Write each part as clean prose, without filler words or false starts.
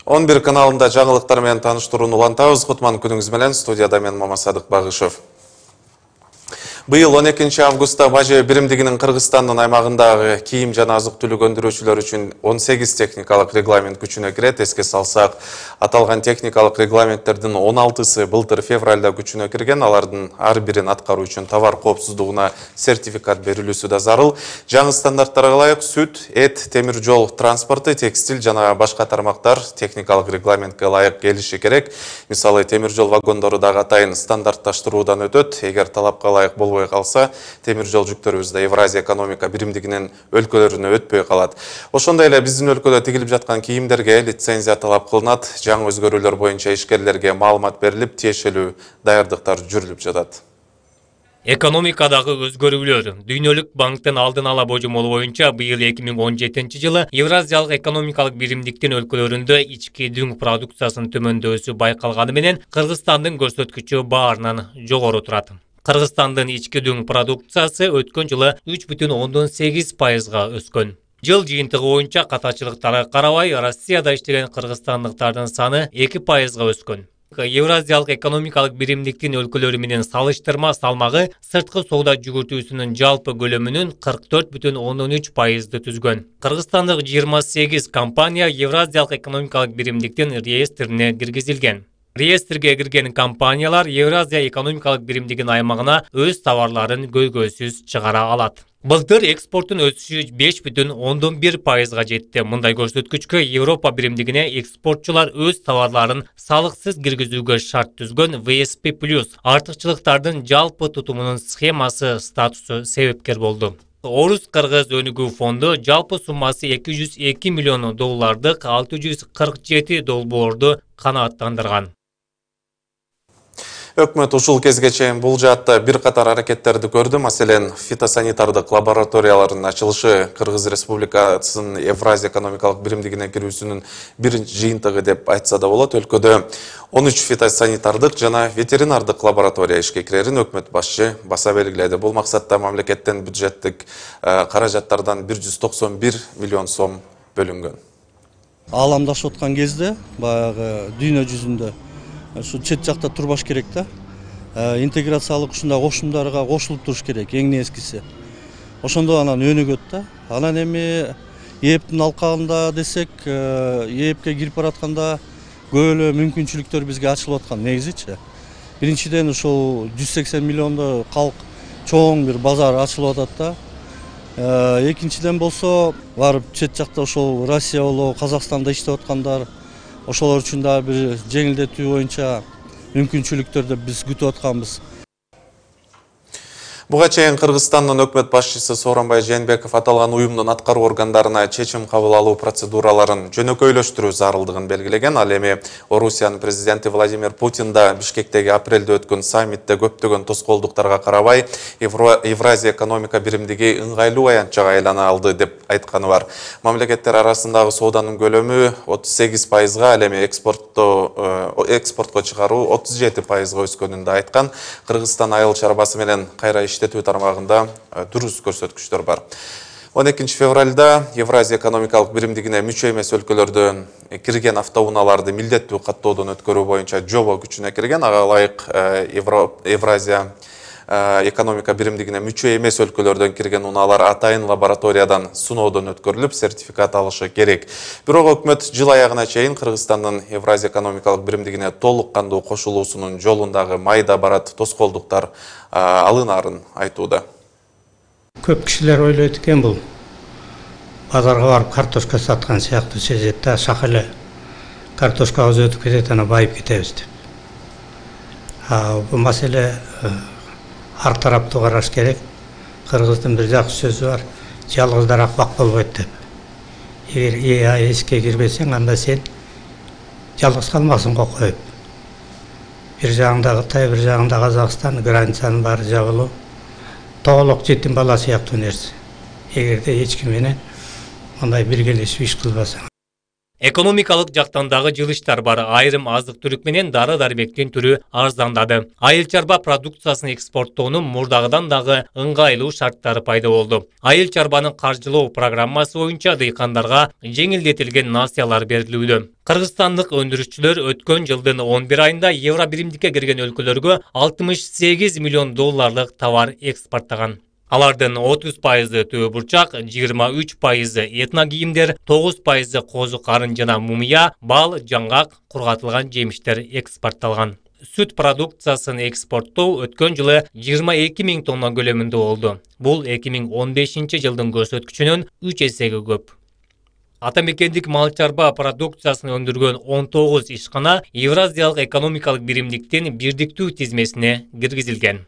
11 каналында жаңылыктар менен тааныштырууну улантабыз. Кутман күнүңүз менен студияда мен Мамасадык Багышев. Быйыл 12 августта Бажы биримдигинин Кыргызстандын аймагындагы кийим жана азык-түлүк өндүрүүчүлөр үчүн 18 техникалык регламент күчүнө кирет. Эске салсак, аталган техникалык регламенттердин 16сы былтыр февралда күчүнө кирген. Алардын ар бирин аткаруу үчүн товар коопсуздугуна сертификат берилүүсү да зарыл. Жаңы стандарттарга ылайык сүт, эт, темир жол транспорты, текстиль жана башка тармактар техникалык регламентке ылайык келиши керек. Мисалы, темир жол вагондору дагы атайын стандартташтыруудан өтөт. Эгер талапка ылайык болбой калса, темир жол жүктөрүбүз да Евразия экономика биримдигинин өлкөлөрүнө өтпөй калат. Ошондой эле биздин өлкөдө тигилип жаткан кийимдерге лицензия талап кылынат. Жаңы өзгөрүүлөр боюнча ишкерлерге маалымат берилип, тиешелүү даярдыктар жүрүлүп жатат. Экономикадагы өзгөрүүлөр. Дүйнөлүк банктын алдын ала божомолу боюнча быйыл 2017 жылы Евразиялык экономикалык биримдиктин өлкөлөрүндө ички дүң продукциясынын төмөндөшү байкалганы менен Кыргызстандын көрсөткүчү баарынан жогору турат. Кыргызстандын ички дүң продукциясы өткөн жылы 3,8%га өскөн. Жыл жыйынтыгы боюнча катачылыктарга карабай, Россияда иштеген кыргызстандыктардын саны 2%га өскөн. Евразиялык экономикалык биримдиктин өлкөлөрү менен салыштырма салмагы сырткы соода жүгүртүүсүнүн жалпы көлөмүнүн 44,3%ды түзгөн. Кыргызстандык 28 компания Евразиялык экономикалык биримдиктин реестрине киргизилген. Реестрге кирген компаниялар Евразия экономикалык биримдигинин аймагына өз товарларын көйгөйсүз чыгара алат. Былтыр экспорттун өсүшү 5,1%га жетти. Мындай көрсөткүчкө Европа биримдигине экспортчулар өз товарларын салыксыз киргизүүгө шарт түзгөн ВСП+ артыкчылыктардын жалпы тутумунун схемасы статусу себепкер болду. Орус-Кыргыз өнүгүү фонду жалпы суммасы $202 миллион 647 долбоорду канааттандырган. Өкмөт ушул кезге чейин бул жаатта бир катар аракеттерди көрдү. Маселен, фитосанитардык лабораториялардын ачылышы Кыргыз Республикасынын Евразия экономикалык биримдигине кирүүсүнүн биринчи жыйынтыгы деп айтса да болот. Өлкөдө 13 фитосанитардык жана ветеринардык лаборатория ишке кирерин өкмөт башчы баса белгиледи. Бул максатта мамлекеттен бюджеттик каражаттардан 191 миллион сом бөлүнгөн. Ааламдашып аткан кезде баягы дүйнө жүзүндө şu чет жакта турбаш керек да. Интеграциялык ушундай кошумдарга кошулуп туруш керек, эң нескиси. Ошондо анан өнүгөт да. Анан эми ээптин алкагында десек, ээпке кирип баратканда көп эле мүмкүнчүлүктөр бизге ачылып аткан негизичи. Биринчиден ушул 180 миллиондо калк чоң бир базар ачылып атат да. Экинчиден болсо, барып чет жакта ошол Россия болобу, Казакстанда иштеп аткандар ошолор үчүн да бир жеңилдетүү боюнча мүмкүнчүлүктөрдү биз күтүп атканбыз. Буга чейин Кыргызстандын өкмөт башчысы Сооронбай Жээнбеков аталган уюмдун аткаруу органдарына чечим кабыл алуу процедураларын жөнөкөйлөштүрүү зарылдыгын белгилеген. Ал эми Орусиянын президенти Владимир Путин да Бишкектеги апрелде өткөн саммитте көптөгөн тоскоолдуктарга карабай Евразия экономика биримдиги ыңгайлуу аянтчага айлана алды деп айтканы бар. Мамлекеттер арасындагы сооданын көлөмү 38%га, ал эми экспортко чыгаруу 37%га өскөнүн да айткан. Кыргызстан айыл чарбасы менен кайра иштетүү тармагында дурус көрсөткүчтөр бар. 12 февралда Евразия экономикалык биримдигине мүчө эмес өлкөлөрдөн кирген автоунааларды милдеттүү каттоодон өткөрүү боюнча жобо күчүнө кирген. Ага ылайык Евразия экономика биримдигине мүчө эмес өлкөлөрдөн кирген унаалар атайын лабораториядан сыноодон өткөрүлүп, сертификат алышы керек. Бирок өкмөт жыл аягына чейин Кыргызстандын Евразия экономикалык биримдигине толук кандуу кошулуусунун жолундагы майда барат тоскоолдуктар алынарын айтууда. Көп кишилер ойлойт экен, бул базарга барып картошка саткан сыяктуу сезет да, шакалы картошкабыз өтүп кетет, ана байып кетебиз деп. Бул маселе ар тараптуу караш керек. Кыргыздын бир жакшы сөзү бар, жалгыз дарак бак болбойт деп. Эгер ЭАЭСке кирбесең, анда сен жалгыз калмаксың коюп. Бир жагында Кытай, бир жагында Казакстан, границанын баары жабылуу. Толук жетим бала сыяктуу нерсе. Эгерде эч ким менен мындай биргелешип иш кылбасаң. Экономикалык жактан дагы жылыштар бар. Айрым азык-түлүк менен дары-дармектин түрү арзандады. Айыл чарба продукциясын экспорттоонун мурдагыдан дагы ыңгайлуу шарттары пайда болду. Айыл чарбанын каржылоо программасы боюнча дыйкандарга жеңилдетилген насыялар берилүүдө. Кыргызстандык өндүрүшчүлөр өткөн жылдын 11 айында евро биримдикке кирген өлкөлөргө 68 миллион долларлык товар экспорттаган. Алардын 30% төө бурчак, 23% этно кийимдер, 9% козу карын жана мумия, бал, жаңгак, кургатылган жемиштер экспортталган. Сүт продукциясын экспорттоо өткөн жылы 22 000 тонна көлөмүндө болду. Бул 2015 жылдын көрсөткүчүнөн 3 эсеге көп. Атамекендик мал чарба продукциясын өндүргөн 19 ишкана Евразиялык экономикалык биримдиктин бирдиктүү тизмесине киргизилген.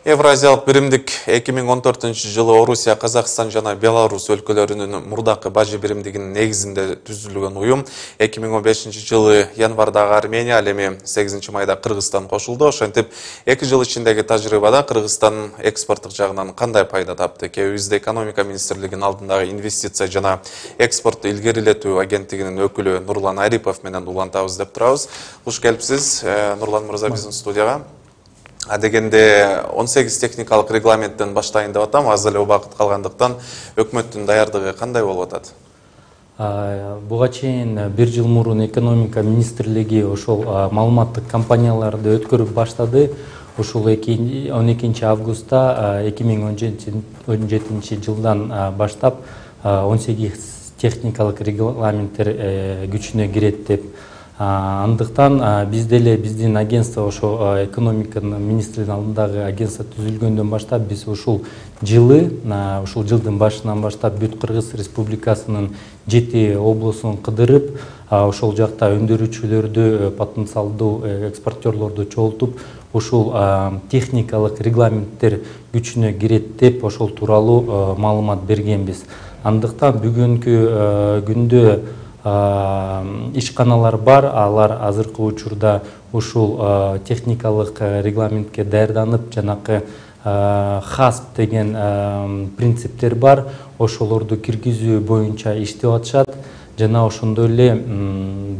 Евразиялык биримдик 2014 жылы Орусия, Казакстан жана Беларус өлкөлөрүнүн мурдакы бажы биримдигинин негизинде түзүлгөн уюм 2015 жылы январдагы Армения, ал эми 8 майда Кыргызстан кошулду. Ошентип 2 жыл ичиндеги тажрыйбада Кыргызстан экспорттук жагынан кандай пайда тапты? Кебизде экономика министрлигинин алдындагы инвестиция жана экспортту илгерилетүү агенттигинин өкүлү Нурлан Арипов менен улантабыз деп турабыз. Куш келипсиз, Нурлан мырза, биздин студияга. Дегенде 18 техникалык регламенттен баштайын деп атам, аз эле убакыт калгандыктан өкмөттүн даярдыгы кандай болуп атат? Буга чейин 1 жыл мурун экономика министрлиги ошол маалыматтык компанияларды өткөрүп баштады. Ошол 12 августта 2017 жылдан баштап 18 техникалык регламенттер күчүнө кирет деп. Андыктан биз деле биздин агентство ошо экономиканын министринин алдындагы агентство түзүлгөндөн баштап биз ушул жылдын башынан баштап бүт Кыргыз Республикасынын 7 облусун кыдырып, ошол жакта өндүрүүчүлөрдү, потенциалдуу экспортерлорду чогултуп, ушул техникалык регламенттер күчүнө кирет деп ошол тууралуу маалымат бергенбиз. Андыктан бүгүнкү күндө ишканалар бар, алар азыркы учурда ушул техникалык регламентке даярданып, жанакы ХАСП деген принциптер бар, ошолорду киргизүү боюнча иштеп атышат. Жана ошондой эле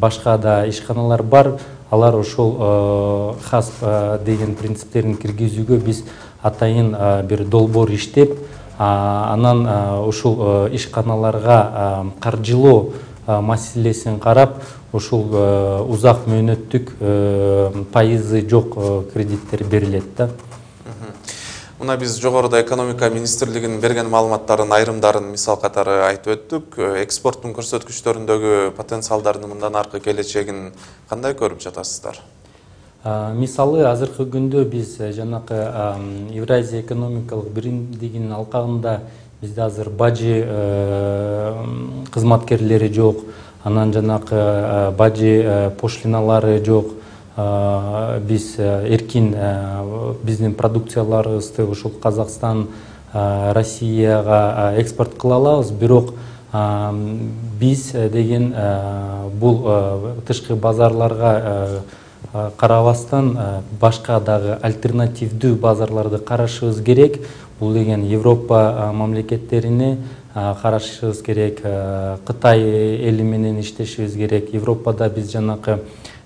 башка да ишканалар бар, алар ошол ХАСП деген принциптерин киргизүүгө биз атайын бир долбоор иштеп, анан ушул ишканаларга каржылоо маселесин карап, ушул узак мөөнөттүк пайызы жок кредиттер берилет да. Мына биз жогоруда экономика министрлигинин берген маалыматтарын айрымдарын мисал катары айтып өттүк. Экспорттун көрсөткүчтөрүндөгү потенциалдардын мындан аркы келечегин кандай көрүп жатасыздар? Мисалы азыркы күндө биз жанакы Евразия экономикалык биримдигинин алкагында бизде азыр бажы кызматкерлери жок, анан жанакы бажы пошлиналары жок. Биз эркин биздин продукцияларыбызды ушул Казакстан, Россияга экспорт кыла алабыз, бирок биз деген бул тышкы базарларга карабастан башка дагы альтернативдүү базарларды карашыбыз керек. Бул деген Европа мамлекеттерине карашыбыз керек, Кытай эли менен иштешибиз керек. Европада биз жанакы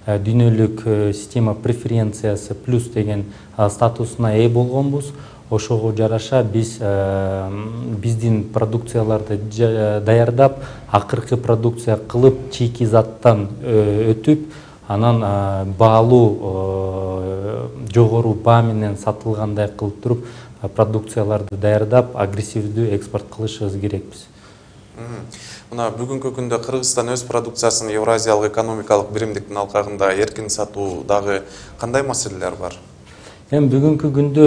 дүйнөлүк система преференциясы плюс деген статусуна ээ болгонбуз. Ошого жараша биз биздин продукцияларды даярдап, акыркы продукция кылып, чийки заттан өтүп, анан баалуу жогору баа менен сатылгандай кылып туруп продукцияларды даярдап, агрессивдүү экспорт кылышыбыз керекпиз. Мына бүгүнкү күндө Кыргызстан өз продукциясын Евразиялык экономикалык биримдиктин алкагында эркин сатуудагы кандай маселелер бар? Эми бүгүнкү күндө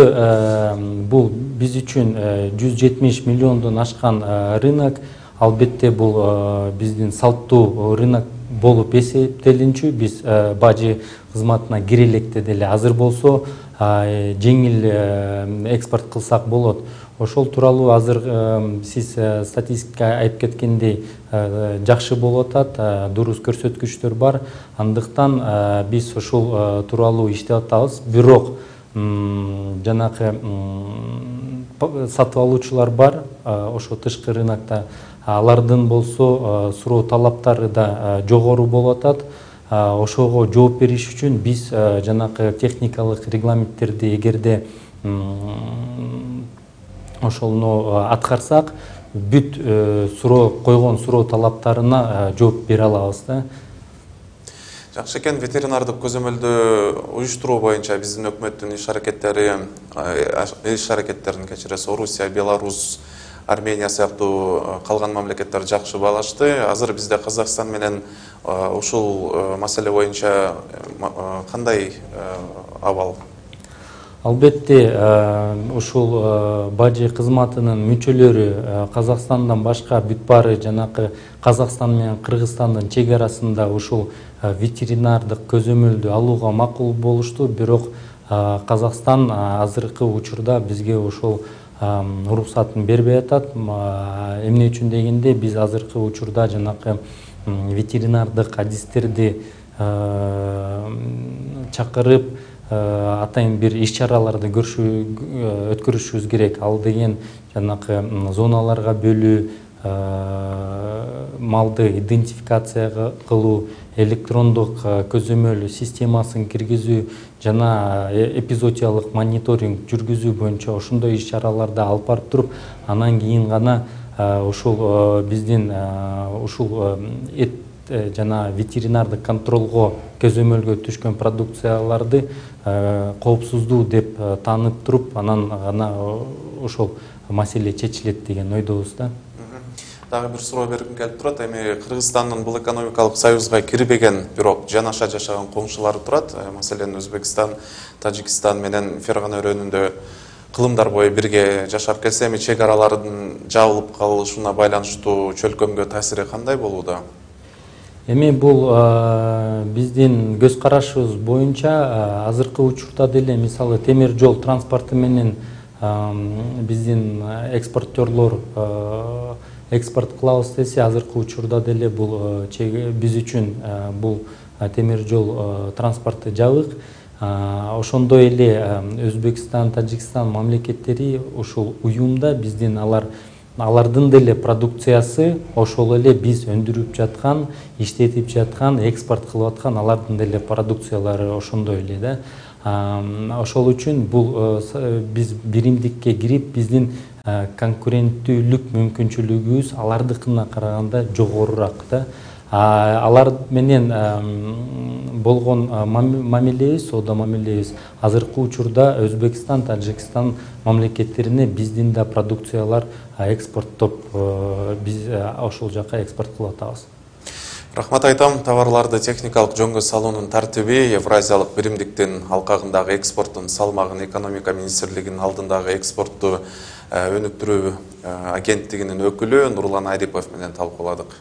бул биз үчүн 170 миллиондон ашкан рынок. Албетте бул биздин салттуу рынок болуп эсептелинчү. Биз бажы кызматына кире электе деле азыр болсо жеңил экспорт кылсак болот. Ошол тууралуу азыр сиз статистика айтып кеткендей жакшы болуп атат, дурус көрсөткүчтөр бар. Андыктан биз ошол тууралуу иштеп атабыз. Бирок жанакы сатып алуучулар бар, ошо тышкы рынокто алардын болсо суроо талаптары да жогору болуп атат. Ошого жооп бериш үчүн биз жанакы техникалык регламенттерди эгерде ошону аткарсак, бүт койгон суроо талаптарына жооп бере алабыз да. Жакшы экен, ветеринардык көзөмөлдү уюштуруу боюнча биздин өкмөттүн иш аракеттерин кечиресиз, Орусия, Беларусь, Армения сыяктуу калган мамлекеттер жакшы баалашты. Азыр бизде Казакстан менен ушул маселе боюнча кандай абал? Албетте, ушул бажы кызматынын мүчөлөрү Казакстандан башка бүт баары жанакы Казакстан менен Кыргызстандын чек арасында ушул ветеринардык көзөмөлдү алууга макул болушту. Бирок Казакстан азыркы учурда бизге ушул уруксатын бербей атат. Эмне үчүн дегенде, биз азыркы учурда жанакы ветеринардык адистерди чакырып атайын бир иш-чараларды өткөрүшүбүз керек. Ал деген жанакы зоналарга бөлүү, малды идентификация кылуу, электрондук көзөмөл системасын киргизүү жана эпизоотиялык мониторинг жүргүзүү боюнча ошондой иш-чараларды алып барып туруп, анан кийин гана ушул биздин ушул эт жана ветеринардык контролго көзөмөлгө түшкөн продукцияларды коопсуздуу деп таанып туруп, анан гана ошол маселе чечилет деген ойдобуз да. Дагы бир суроо бергим келип турат. Эми Кыргызстандын бул экономикалык союзга кирбеген, бирок жанаша жашаган коңшулары турат. Маселен, Өзбекстан, Тажикстан менен Фергана өрөөнүндө кылымдар бою бирге жашап келсе, эми чек аралардын жабылып калышына байланыштуу чөлкөмгө таасири кандай болууда? Эми бул биздин көз карашыбыз боюнча азыркы учурда деле, мисалы, темир жол транспорту менен биздин экспортерлор экспорт кылабыз десе, азыркы учурда деле бул биз үчүн бул темир жол транспорту жабык. Ошондой эле Өзбекстан, Тажикстан мамлекеттери ушул уюмда биздин алардын деле продукциясы ошол эле биз өндүрүп жаткан, иштетип жаткан, экспорт кылып аткан алардын деле продукциялары ошондой эле да. Ошол үчүн бул биз биримдикке кирип, биздин конкуренттүүлүк мүмкүнчүлүгүбүз алардыкына караганда жогорураак да. Алар менен болгон мамилебиз, соода мамилебиз азыркы учурда Өзбекстан, Тажикстан мамлекеттерине биздин да продукциялар экспорттоп, биз ошол жака экспорт кылып атабыз. Рахмат айтам. Товарларды техникалык жөнгө салуунун тартиби Евразиялык биримдиктин алкагындагы экспорттун салмагын экономика министрлигинин алдындагы экспортту өнүктүрүү агенттигинин өкүлү Нурлан Айрипов менен талкууладык.